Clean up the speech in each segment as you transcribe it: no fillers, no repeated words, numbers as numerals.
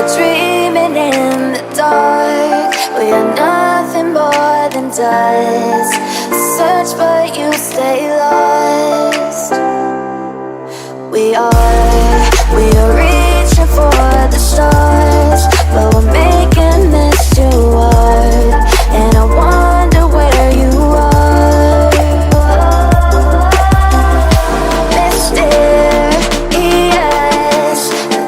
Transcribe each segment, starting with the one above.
We're dreaming in the dark. We are nothing more than dust. Search but you stay lost. We are reaching for the stars, but we're making this too hard. And I wonder where you are. Mysterious,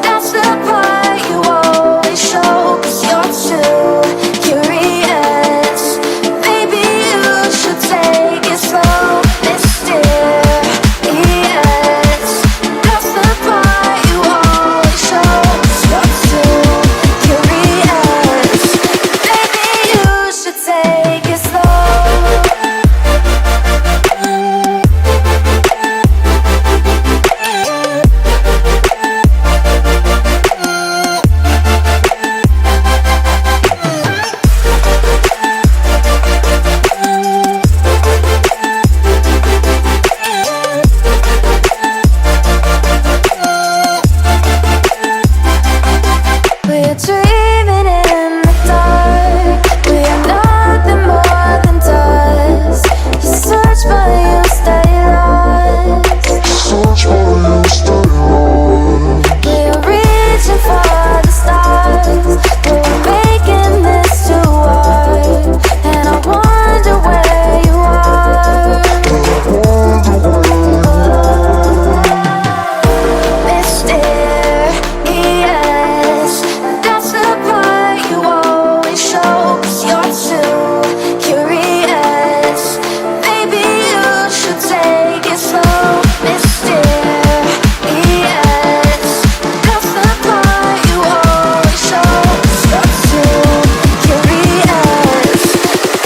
that's the part you always show. 'Cause you're too curious. Maybe you should take it slow. Mysterious, that's the part you always show. 'Cause you're too curious. Maybe you should take it slow. We're dreaming in the dark. We are nothing more than dust. You search but you stay lost. We are reaching for the stars, but we're making this too hard. And I wonder where you are. Mysterious, that's the part you always show. 'Cause you're too curious. Maybe you should take it slow. Mysterious, that's the part you always show. 'Cause you're too curious.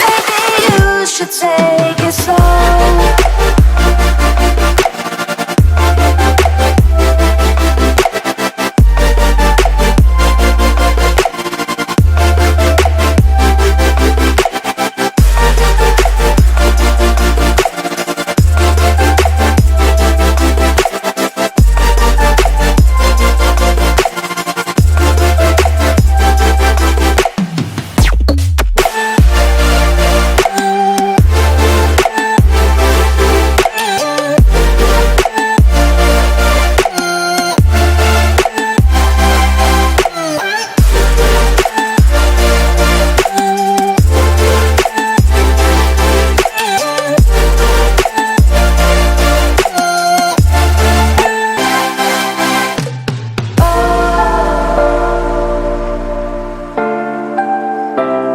Maybe you should take it slow.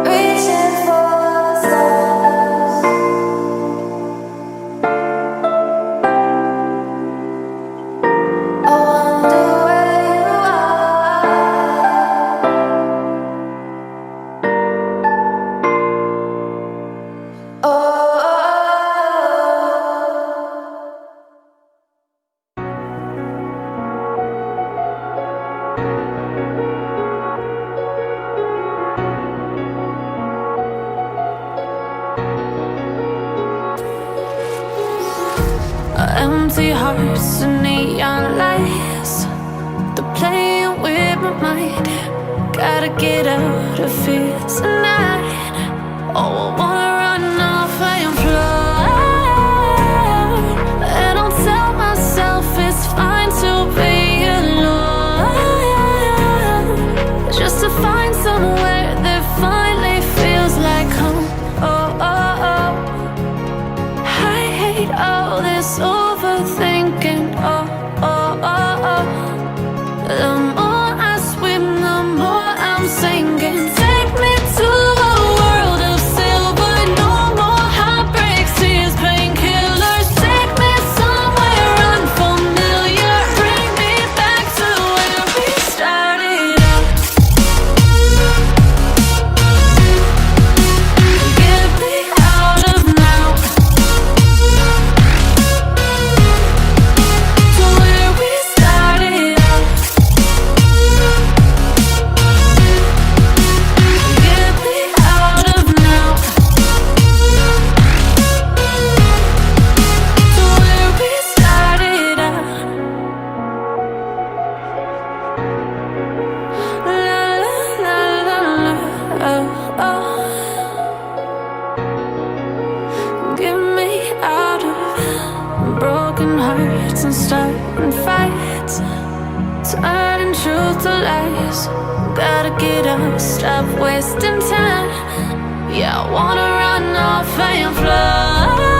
Reaching for the stars. I wonder where you are. Empty hearts and neon lights, they're playing with my mind. Gotta get out of here tonight. Oh, I wanna run off and fly. And I'll tell myself it's fine to be alone, just to find somewhere that finally feels like home. Oh, oh, oh. I hate all this overthinking. Oh, oh, oh, oh. The more I swim, the more I'm sinking. Take me to a world of silver yours. Gotta get up, stop wasting time. Yeah, I wanna run off and fly.